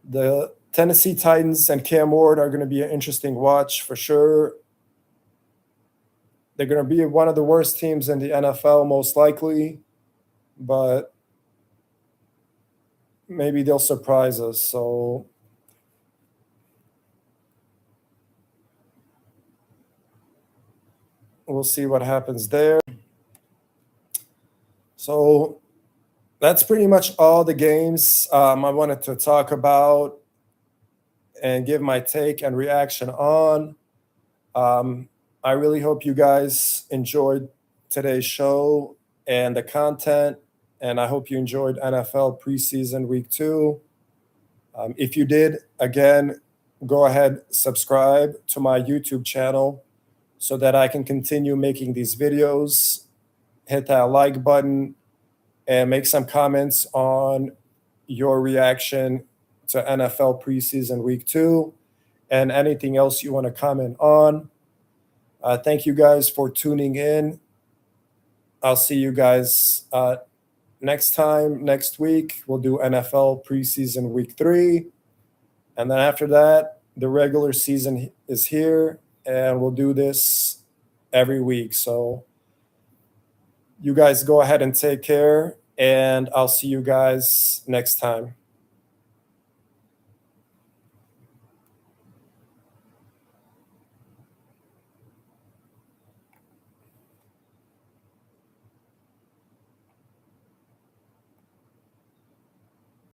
the Tennessee Titans and Cam Ward are going to be an interesting watch for sure. They're going to be one of the worst teams in the NFL, most likely, but maybe they'll surprise us. So we'll see what happens there. So that's pretty much all the games I wanted to talk about and give my take and reaction on. I really hope you guys enjoyed today's show and the content, and I hope you enjoyed NFL preseason week 2. If you did, again, go ahead, subscribe to my YouTube channel so that I can continue making these videos. Hit that like button and make some comments on your reaction to NFL preseason week 2 and anything else you want to comment on. Thank you guys for tuning in. I'll see you guys next week. We'll do NFL preseason week 3. And then after that, the regular season is here, and we'll do this every week. So you guys go ahead and take care, and I'll see you guys next time.